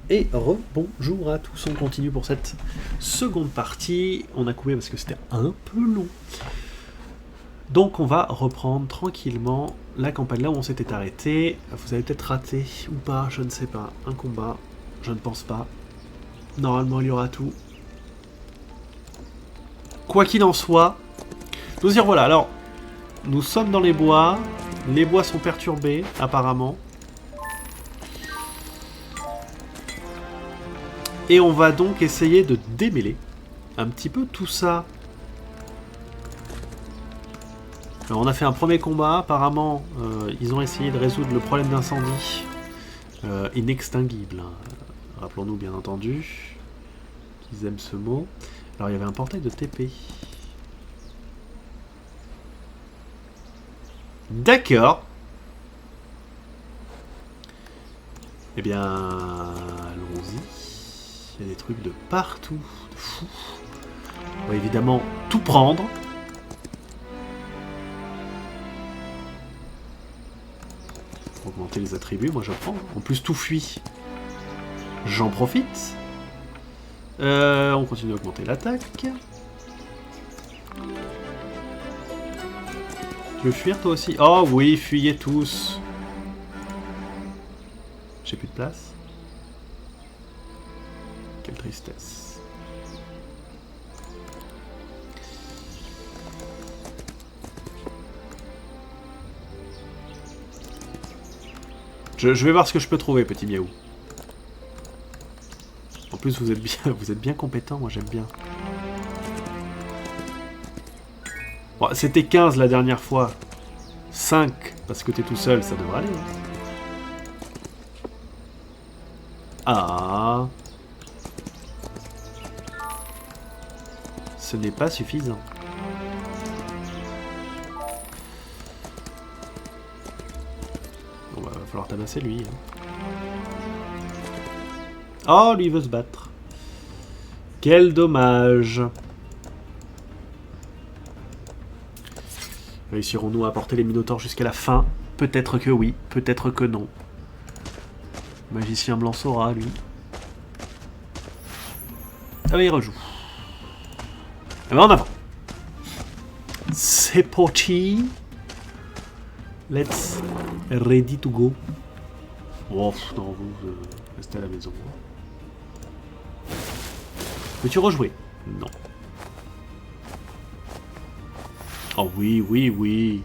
Et rebonjour à tous, on continue pour cette seconde partie. On a coupé parce que c'était un peu long. Donc on va reprendre tranquillement la campagne là où on s'était arrêté. Vous avez peut-être raté ou pas, je ne sais pas. Un combat, je ne pense pas. Normalement il y aura tout. Quoi qu'il en soit, nous y revoilà. Alors, nous sommes dans les bois. Les bois sont perturbés, apparemment. Et on va donc essayer de démêler un petit peu tout ça. Alors on a fait un premier combat, apparemment ils ont essayé de résoudre le problème d'incendie inextinguible. Rappelons-nous bien entendu qu'ils aiment ce mot. Alors il y avait un portail de TP. D'accord. Eh bien, allons-y. Il y a des trucs de partout, de fou. On va évidemment tout prendre. Pour augmenter les attributs, moi je prends. En plus tout fuit. J'en profite. On continue à augmenter l'attaque. Tu veux fuir toi aussi? Oh oui, fuyez tous. J'ai plus de place. Quelle tristesse. Je vais voir ce que je peux trouver, petit miaou. En plus, vous êtes bien compétent, moi j'aime bien. Bon, c'était 15 la dernière fois. 5, parce que t'es tout seul, ça devrait aller. Ah. Ce n'est pas suffisant. Bon, bah, va falloir tabasser lui. Oh, lui il veut se battre. Quel dommage. Réussirons-nous à porter les Minotaures jusqu'à la fin? Peut-être que oui, peut-être que non. Le magicien blanc saura, lui. Ah bah il rejoue. Eh ben en avant. C'est parti. Let's ready to go. Oh non, vous restez à la maison. Peux-tu rejouer? Non. Oh oui, oui, oui.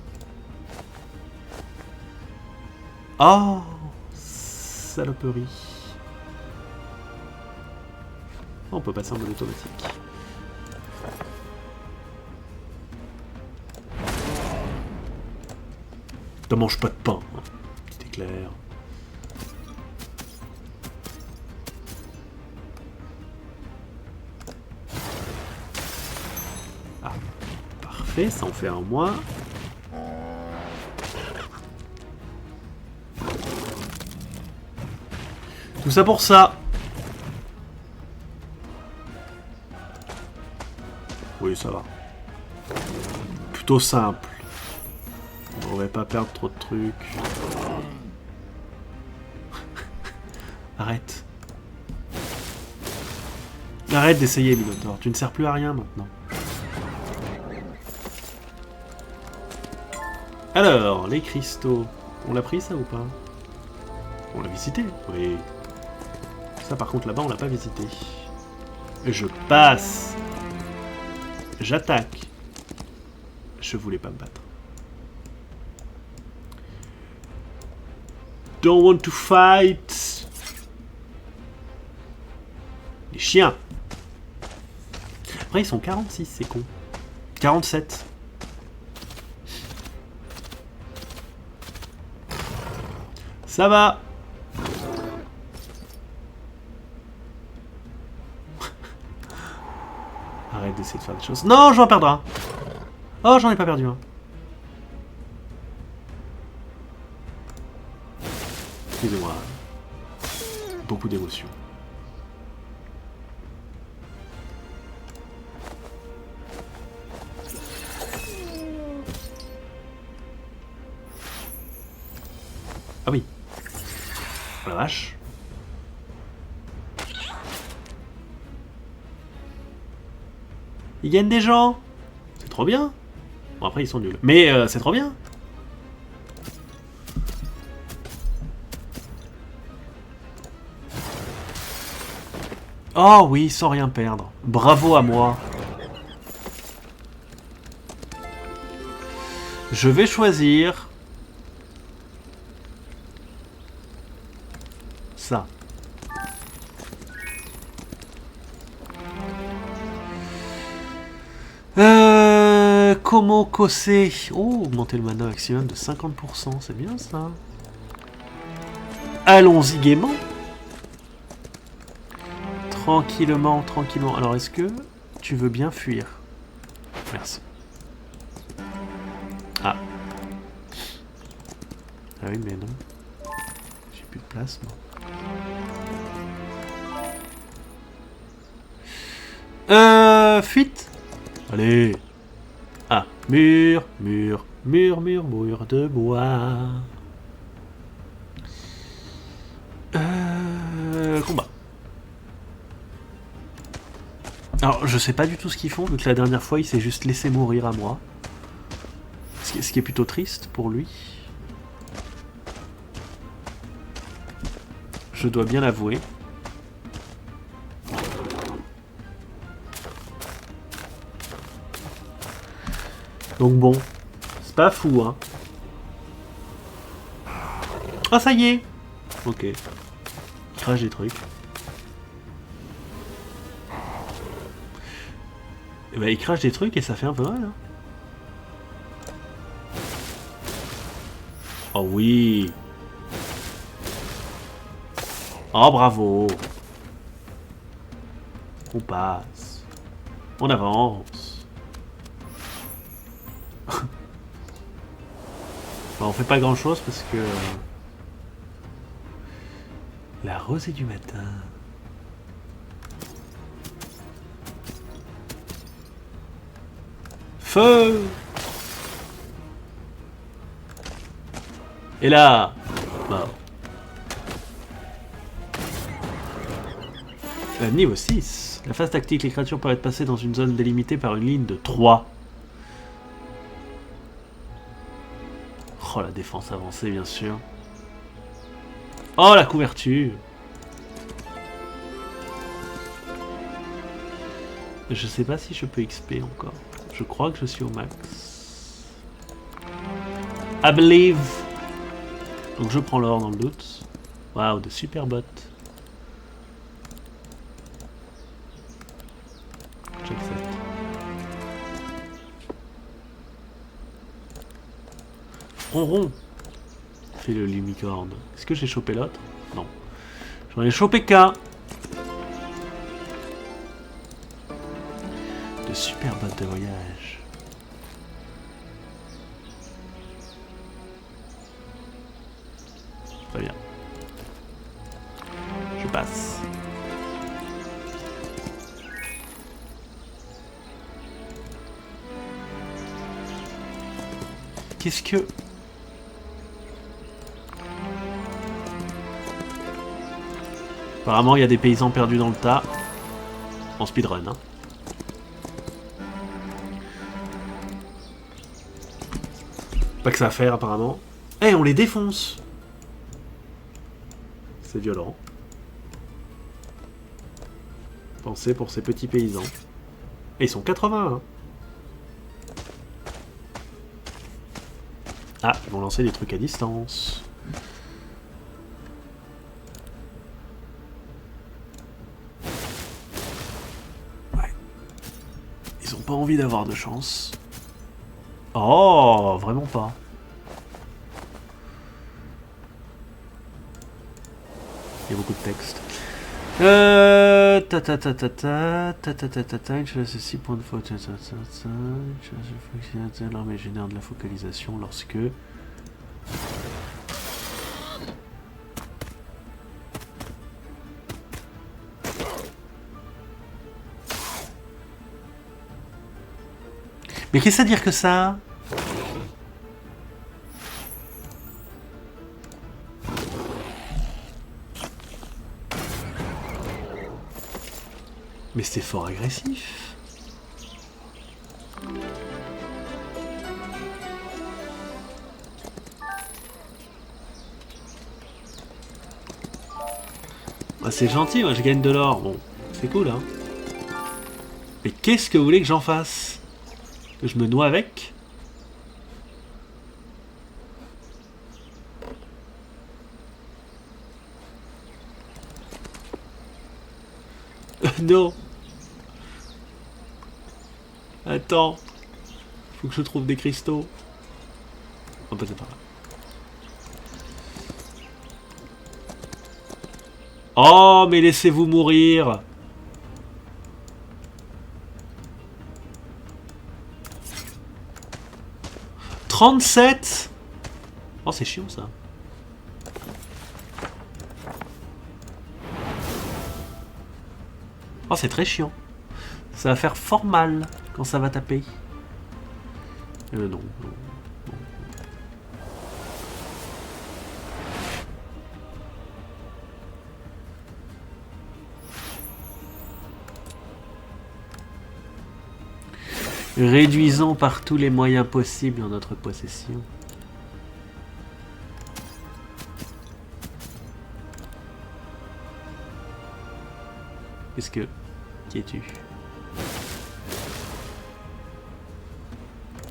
Oh, saloperie. Oh, on peut passer en mode automatique. Ne mange pas de pain, hein. Petit éclair. Ah, parfait, ça en fait un moins. Tout ça pour ça. Oui, ça va. Plutôt simple. On devrait pas perdre trop de trucs. Arrête. Arrête d'essayer, Minotaur. Tu ne sers plus à rien maintenant. Alors, les cristaux. On l'a pris ça ou pas? On l'a visité? Oui. Ça par contre là-bas on l'a pas visité. Je passe. J'attaque. Je voulais pas me battre. Don't want to fight. Les chiens. Après ils sont 46, c'est con. 47. Ça va. Arrête d'essayer de faire des choses. Non, j'en perdrai un. Oh, j'en ai pas perdu un. Excusez-moi. Beaucoup d'émotions. Ah oui. Oh la vache. Ils gagnent des gens. C'est trop bien. Bon, après, ils sont nuls. Mais c'est trop bien. Oh oui, sans rien perdre. Bravo à moi. Je vais choisir... ça. Comment cosser? Oh, augmenter le mana maximum de 50%, c'est bien ça. Allons-y gaiement. Tranquillement, tranquillement. Alors, est-ce que tu veux bien fuir? Merci. Ah. Ah oui, mais non. J'ai plus de place, moi. Fuite. Allez. Ah, mur de bois. Combat. Alors, je sais pas du tout ce qu'ils font, vu que la dernière fois, il s'est juste laissé mourir à moi. Ce qui est plutôt triste pour lui. Je dois bien l'avouer. Donc bon, c'est pas fou, hein. Ah, ça y est. Ok. Il crache des trucs. Et bah, il crache des trucs et ça fait un peu mal, hein. Oh oui. Oh, bravo. On passe. On avance. Bon, on fait pas grand chose parce que... la rosée du matin. Feu. Et là... Bon. Niveau 6. La phase tactique, les créatures peuvent être passées dans une zone délimitée par une ligne de 3. Oh, la défense avancée, bien sûr. Oh, la couverture. Je sais pas si je peux XP encore. Je crois que je suis au max. I believe. Donc je prends l'or dans le doute. Waouh, de super bottes. J'accepte. Ronron. Fait le lumicorne. Est-ce que j'ai chopé l'autre? Non. J'en ai chopé qu'un. De super bottes de voyage. Très bien. Je passe. Qu'est-ce que... Apparemment, il y a des paysans perdus dans le tas. En speedrun, hein. Pas que ça à faire, apparemment. Eh, hey, on les défonce. C'est violent. Pensez pour ces petits paysans. Et ils sont 80, hein. Ah, ils vont lancer des trucs à distance. Ouais. Ils ont pas envie d'avoir de chance. Oh, vraiment pas. Il y a beaucoup de texte. Ceci point de faute. L'armée génère de la focalisation lorsque. Mais qu'est-ce à dire que ça? Mais c'était fort agressif. Ah, c'est gentil, moi je gagne de l'or. Bon, c'est cool, hein. Mais qu'est-ce que vous voulez que j'en fasse? Que je me noie avec? Non. Attends. Faut que je trouve des cristaux. On peut passer par là. Oh, mais laissez-vous mourir. « 37 ! Oh, c'est chiant, ça. Oh, c'est très chiant. Ça va faire fort mal quand ça va taper. Non, non. Réduisons par tous les moyens possibles en notre possession. Qu'est-ce que... Qui es-tu?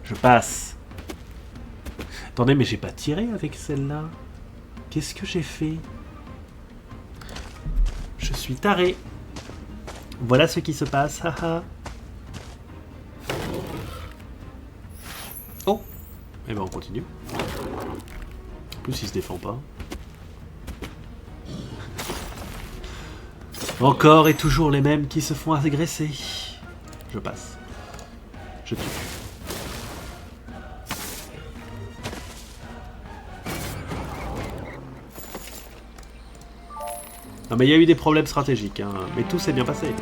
Je passe. Attendez, mais j'ai pas tiré avec celle-là. Qu'est-ce que j'ai fait? Je suis taré. Voilà ce qui se passe, haha. Oh. Eh ben on continue. En plus il se défend pas. Encore et toujours les mêmes qui se font agresser. Je passe. Je tue. Non mais il y a eu des problèmes stratégiques, hein. Mais tout s'est bien passé.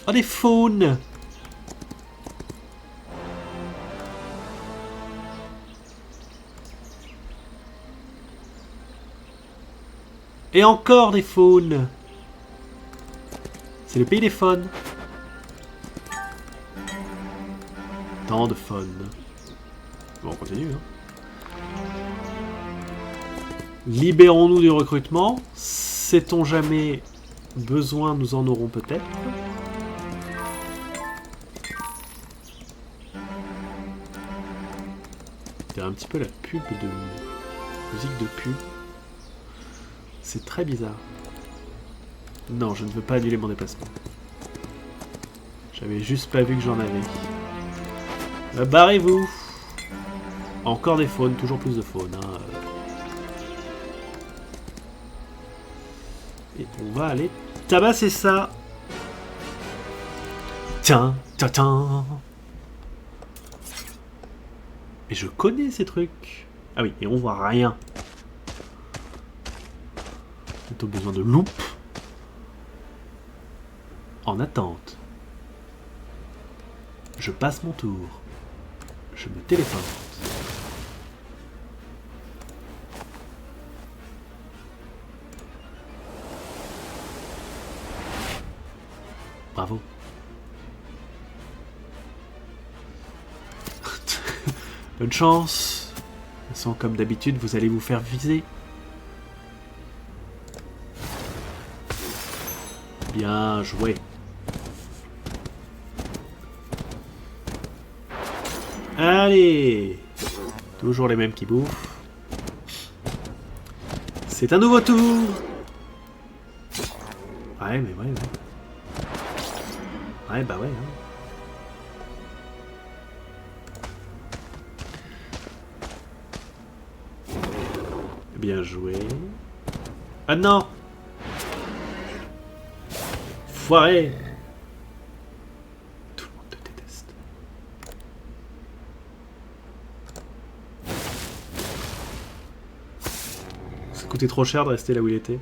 Oh, des faunes! Et encore des faunes! C'est le pays des faunes. Tant de faunes. Bon, on continue, hein. Libérons-nous du recrutement. Sait-on jamais besoin, nous en aurons peut-être. Il y a un petit peu la pub de... musique de pub. C'est très bizarre. Non, je ne veux pas annuler mon déplacement. J'avais juste pas vu que j'en avais. Barrez-vous! Encore des faunes, toujours plus de faunes. Hein. Et on va aller tabasser ça. Tiens, tiens, tiens. Mais je connais ces trucs. Ah oui, et on voit rien. Plutôt besoin de loupe. En attente. Je passe mon tour. Je me téléporte. Bravo. Bonne chance. De toute façon, comme d'habitude, vous allez vous faire viser. Bien joué. Allez. Toujours les mêmes qui bouffent. C'est un nouveau tour. Ouais, mais ouais. Ouais, bah ouais. Hein. Bien joué. Ah non! Foiré! Tout le monde te déteste. Ça coûtait trop cher de rester là où il était.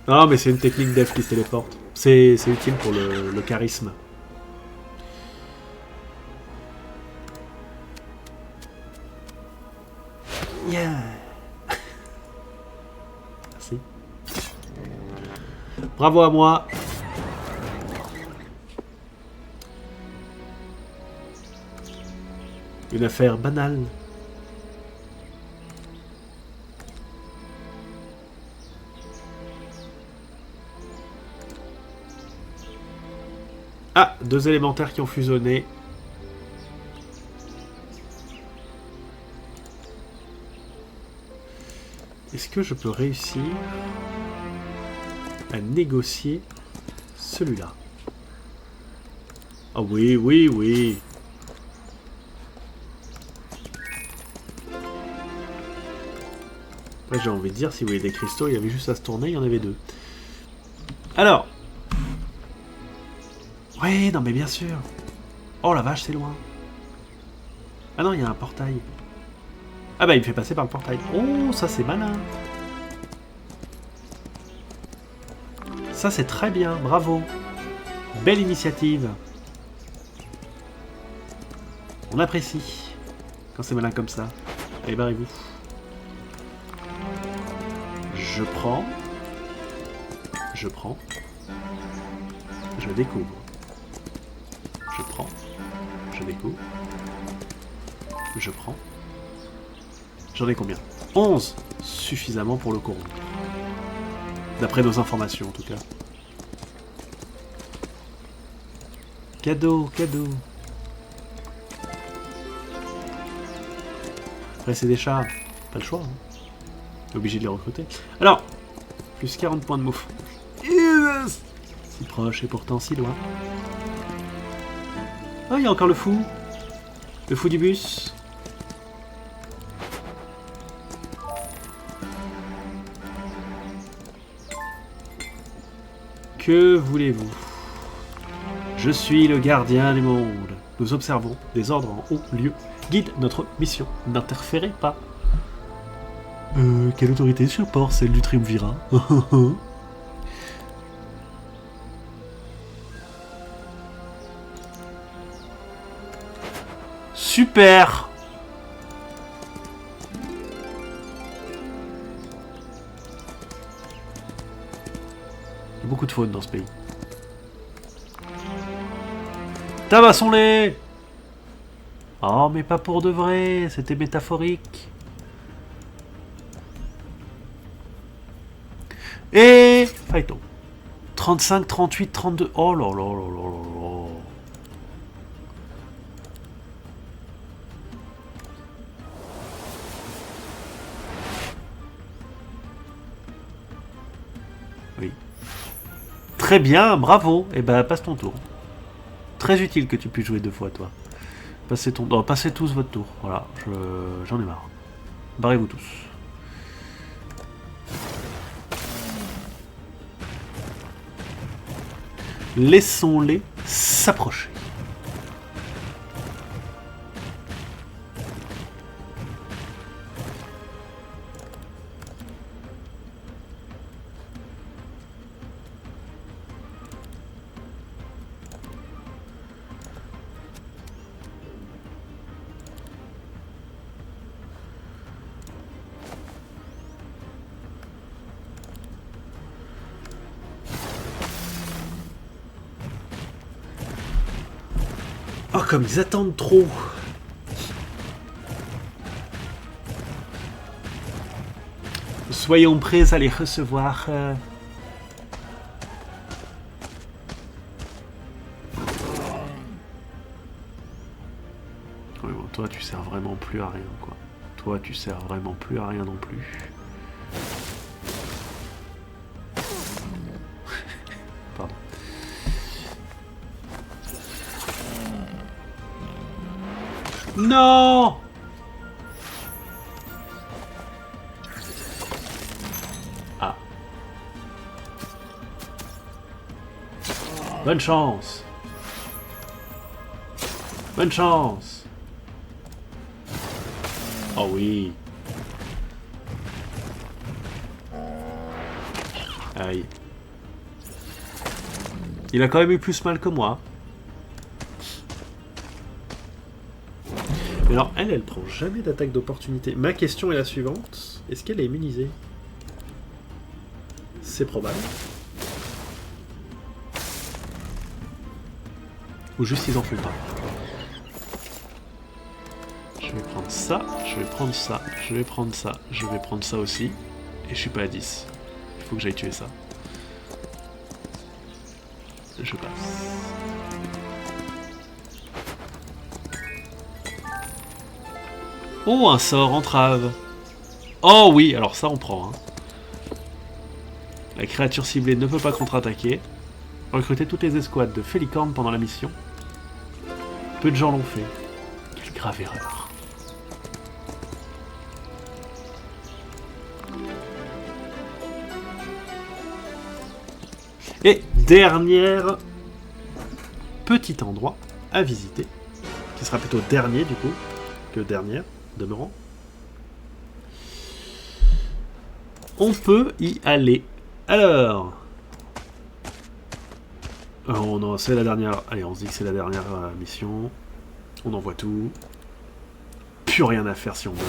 Non, mais c'est une technique d'Ef qui se téléporte. C'est utile pour le charisme. Yeah. Merci. Bravo à moi. Une affaire banale. Ah, 2 élémentaires qui ont fusionné. Est-ce que je peux réussir à négocier celui-là? Ah oui, oui, oui. Ouais, j'ai envie de dire, si vous voulez des cristaux, il y avait juste à se tourner, il y en avait 2. Alors. Ouais, non mais bien sûr. Oh la vache, c'est loin. Ah non, il y a un portail. Ah bah il me fait passer par le portail. Oh, ça c'est malin. Ça c'est très bien, bravo. Belle initiative. On apprécie quand c'est malin comme ça. Allez, barrez-vous. Je prends. Je prends. Je découvre. Je prends. Je découvre. Je prends. J'en ai combien? 11. Suffisamment pour le corrompre. D'après nos informations, en tout cas. Cadeau, cadeau. Après, c'est des chats. Pas le choix. Hein. Obligé de les recruter. Alors, plus 40 points de mouf. Yes, si proche et pourtant si loin. Oh, il y a encore le fou. Le fou du bus. Que voulez-vous? Je suis le gardien du monde. Nous observons des ordres en haut lieu. Guide notre mission. N'interférez pas. Quelle autorité supporte celle du triumvirat? Super! Il y a beaucoup de faune dans ce pays. Tabassons-les! Oh, mais pas pour de vrai, c'était métaphorique. Et... Fightons. 35, 38, 32... Oh là là là là là là. Oui. Très bien, bravo. Et ben, passe ton tour. Très utile que tu puisses jouer 2 fois, toi. Passez ton... Non, passez tous votre tour. Voilà, j'en ai marre. Barrez-vous tous. Laissons-les s'approcher. Oh, comme ils attendent trop. Soyons prêts à les recevoir. Oui, bon, toi, tu sers vraiment plus à rien, quoi. Toi, tu sers vraiment plus à rien non plus. Pardon. Non! Ah. Bonne chance. Bonne chance. Oh oui. Aïe. Il a quand même eu plus mal que moi. Mais alors, elle prend jamais d'attaque d'opportunité. Ma question est la suivante. Est-ce qu'elle est immunisée? C'est probable. Ou juste ils en font pas. prendre ça, je vais prendre ça, je vais prendre ça, je vais prendre ça aussi. Et je suis pas à 10. Il faut que j'aille tuer ça. Je passe. Oh, un sort entrave. Oh oui, alors ça on prend. Hein. La créature ciblée ne peut pas contre-attaquer. Recruter toutes les escouades de Félicorne pendant la mission. Peu de gens l'ont fait. Quelle grave erreur. Et dernier petit endroit à visiter, qui sera plutôt dernier du coup, que dernière, demeurant. On peut y aller. Alors... Oh non, c'est la dernière... Allez, on se dit que c'est la dernière mission. On envoie tout. Plus rien à faire si on meurt.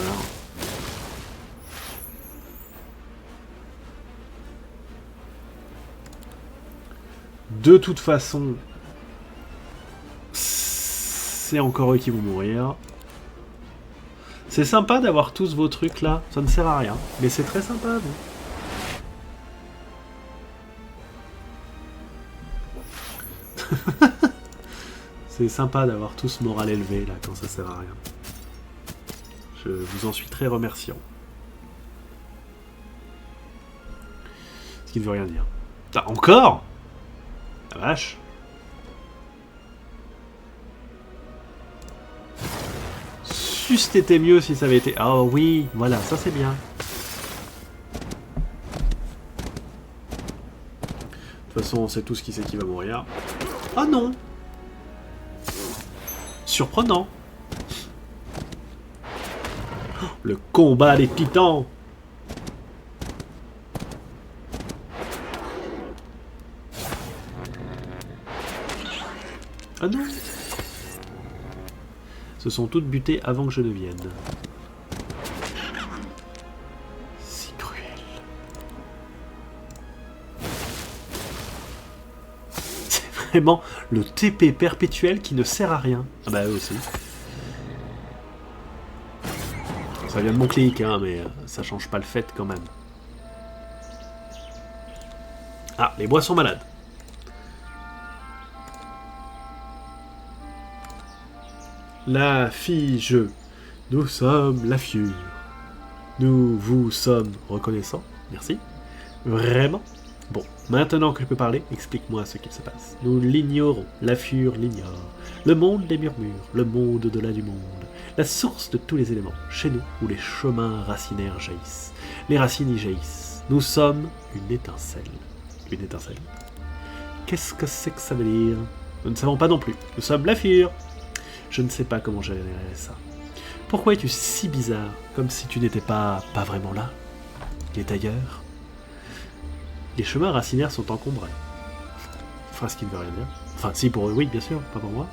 De toute façon... C'est encore eux qui vont mourir. C'est sympa d'avoir tous vos trucs là. Ça ne sert à rien. Mais c'est très sympa, vous. C'est sympa d'avoir tout ce moral élevé là quand ça sert à rien. Je vous en suis très remerciant. Ce qui ne veut rien dire. Ah, encore? La vache. C'eût été mieux si ça avait été... Ah oh, oui, voilà, ça c'est bien. De toute façon, on sait tous qui c'est qui va mourir. Ah non! Surprenant. Le combat des titans. Ah non. Se sont toutes butées avant que je ne vienne. Si cruel. C'est vraiment le TP perpétuel qui ne sert à rien. Ah bah eux aussi. Ça vient de mon clic, hein, mais ça change pas le fait quand même. Ah, les bois sont malades. La fige. Nous sommes la fiure. Nous vous sommes reconnaissants. Merci. Vraiment. Bon, maintenant que je peux parler, explique-moi ce qu'il se passe. Nous l'ignorons. La fiure l'ignore. Le monde des murmures. Le monde au-delà du monde. La source de tous les éléments. Chez nous, où les chemins racinaires jaillissent. Les racines y jaillissent. Nous sommes une étincelle. Une étincelle. Qu'est-ce que c'est que ça veut dire? Nous ne savons pas non plus. Nous sommes la fiure. Je ne sais pas comment gérer ça. Pourquoi es-tu si bizarre? Comme si tu n'étais pas vraiment là? Il est ailleurs? Les chemins racinaires sont encombrés. Phrase qui ne veut rien dire. Enfin, si, pour eux, oui, bien sûr, pas pour moi.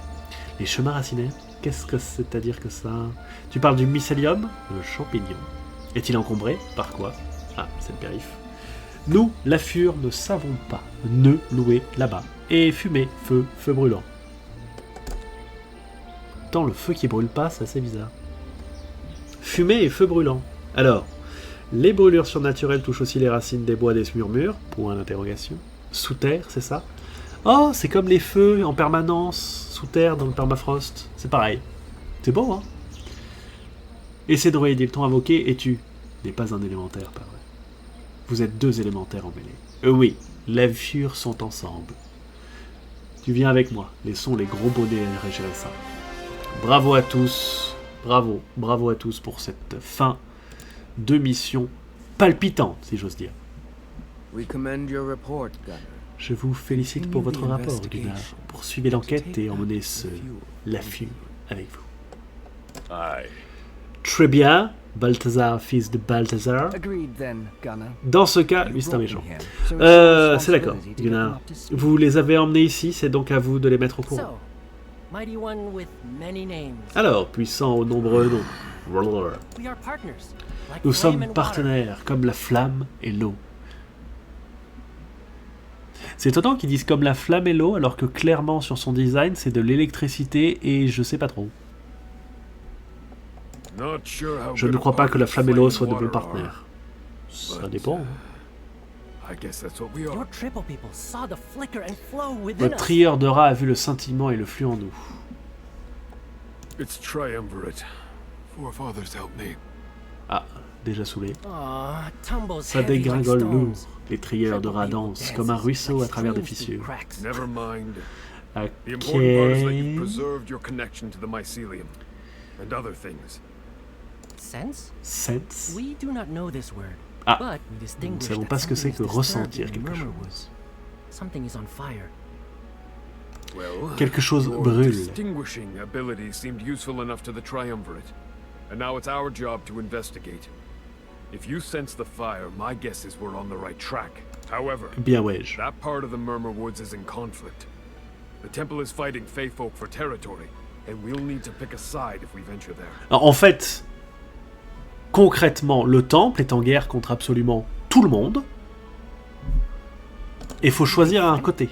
Les chemins racinaires? Qu'est-ce que c'est-à-dire que ça? Tu parles du mycélium? Le champignon. Est-il encombré? Par quoi? Ah, c'est le périph'. Nous, la fure, ne savons pas. Nœud loué là-bas. Et fumée, feu brûlant. Tant le feu qui brûle pas, c'est assez bizarre. Fumée et feu brûlant. Alors, les brûlures surnaturelles touchent aussi les racines des bois des murmures. Point d'interrogation. Sous terre, c'est ça? Oh, c'est comme les feux en permanence sous terre dans le permafrost. C'est pareil. C'est beau, hein? Et ces droïdes, ils t'ont invoqué et tu n'es pas un élémentaire, pas vrai. Vous êtes deux élémentaires emmêlés. Oui, les fures sont ensemble. Tu viens avec moi. Laissons les gros bonnets gérer ça. Bravo à tous. Bravo à tous pour cette fin de mission palpitante, si j'ose dire. Je vous félicite pour votre rapport, Gunnar. Poursuivez l'enquête et emmenez la fure avec vous. Très bien, Balthazar, fils de Balthazar. Dans ce cas, lui c'est un méchant. C'est d'accord, Gunnar. Vous les avez emmenés ici, c'est donc à vous de les mettre au courant. Alors, puissant aux nombreux noms. Nous sommes partenaires, comme la flamme et l'eau. C'est étonnant qu'ils disent comme la flamme et l'eau, alors que clairement sur son design, c'est de l'électricité et je sais pas trop. Je ne crois pas que la flamme et l'eau soient de bons partenaires. Ça dépend. Votre trieur de rats a vu le scintillement et le flux en nous. Ah, déjà saoulé. Ça dégringole lourd. Les trieurs de rats dansent comme un ruisseau à travers des fissures. Ok. Sense? Ah, nous ne savons pas ce que c'est que ressentir quelque chose. Quelque chose brûle. And now it's our job to investigate. If you sense the fire, my guess is we're on the right track. However, bien ouais-je. That part of the Murmur Woods is in conflict. The temple is fighting Fey folk for territory, and we'll need to pick a side if we venture there. Alors, en fait, concrètement, le temple est en guerre contre absolument tout le monde. Et il faut choisir un côté.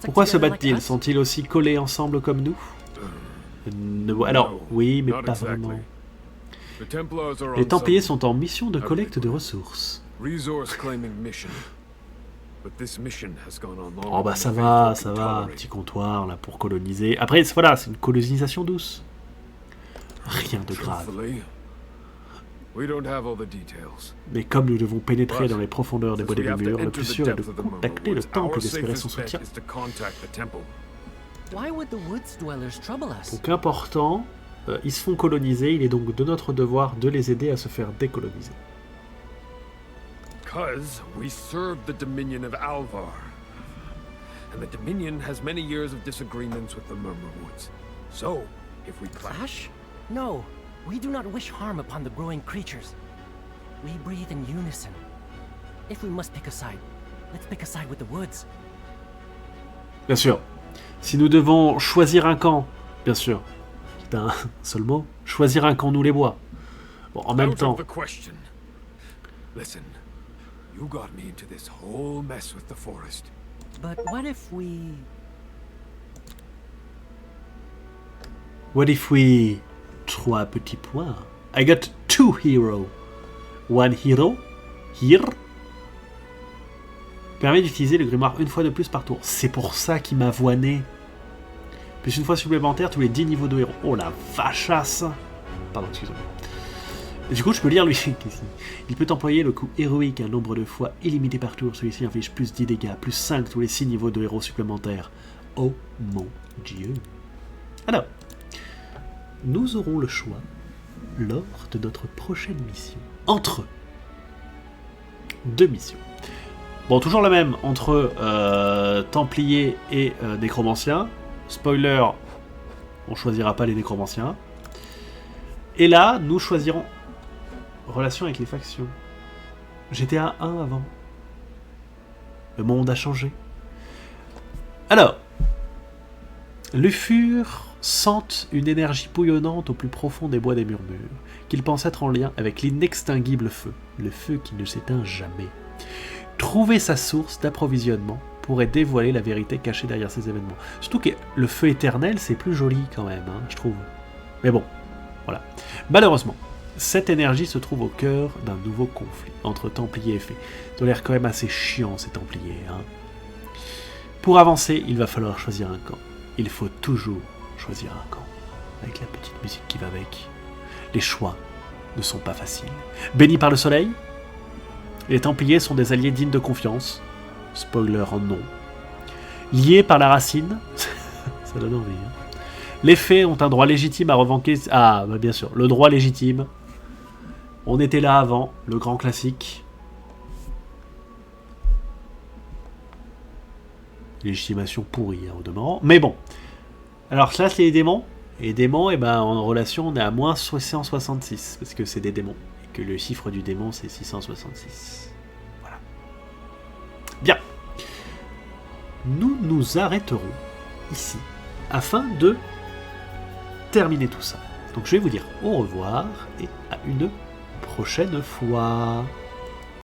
Pourquoi se battent-ils? Sont-ils aussi collés ensemble comme nous? Alors, oui, mais pas vraiment. Les Templiers sont en mission de collecte de ressources. Oh bah ça va, un petit comptoir là pour coloniser. Après, voilà, c'est une colonisation douce. Rien de grave. Mais comme nous devons pénétrer dans les profondeurs des bois des murs, le plus sûr est de contacter le temple et d'espérer son soutien. Donc important, ils se font coloniser, il est donc de notre devoir de les aider à se faire décoloniser. Because we serve the Dominion of Alvar. And the Dominion has many years of disagreements with the Murmur Woods. So, if we clash? No, we do not wish harm upon the growing creatures. We breathe in unison. If we must pick a side, let's pick a side with the woods. Bien sûr. Si nous devons choisir un camp, bien sûr, c'est un seul mot, choisir un camp nous les bois. Bon, en même temps... Listen, you got me into this whole mess with the forest. But what if we... What if we... 3 petits points. I got 2 heroes. 1 hero, here, permet d'utiliser le grimoire une fois de plus par tour. C'est pour ça qu'il m'a voiné. Plus une fois supplémentaire tous les 10 niveaux de héros. Oh la vachasse. Pardon, excusez-moi. Du coup, je peux lire lui. Il peut employer le coup héroïque un nombre de fois illimité par tour. Celui-ci inflige plus 10 dégâts, plus 5 tous les 6 niveaux de héros supplémentaires. Oh mon Dieu. Alors, nous aurons le choix lors de notre prochaine mission. Entre 2 missions. Bon, toujours la même entre Templiers et Nécromanciens. Spoiler, on choisira pas les Nécromanciens. Et là, nous choisirons relation avec les factions. J'étais à 1 avant. Le monde a changé. Alors, Lufur sent une énergie bouillonnante au plus profond des bois des murmures, qu'il pense être en lien avec l'inextinguible feu, le feu qui ne s'éteint jamais. Trouver sa source d'approvisionnement pourrait dévoiler la vérité cachée derrière ces événements. Surtout que le feu éternel, c'est plus joli quand même, hein, je trouve. Mais bon, voilà. Malheureusement, cette énergie se trouve au cœur d'un nouveau conflit entre Templiers et Fées. Ils ont l'air quand même assez chiants, ces Templiers. Hein. Pour avancer, il va falloir choisir un camp. Il faut toujours choisir un camp, avec la petite musique qui va avec. Les choix ne sont pas faciles. Bénis par le soleil, les Templiers sont des alliés dignes de confiance. Spoiler en non. Liés par la racine, ça donne envie. Hein. Les Fées ont un droit légitime à revendiquer... Ah, bah bien sûr, le droit légitime. On était là avant, le grand classique. Légitimation pourrie, hein, au demeurant. Mais bon. Alors, classe les démons. Et les démons, eh ben, en relation, on est à moins 666. Parce que c'est des démons. Et que le chiffre du démon, c'est 666. Voilà. Bien. Nous nous arrêterons ici. Afin de terminer tout ça. Donc je vais vous dire au revoir et à une prochaine fois.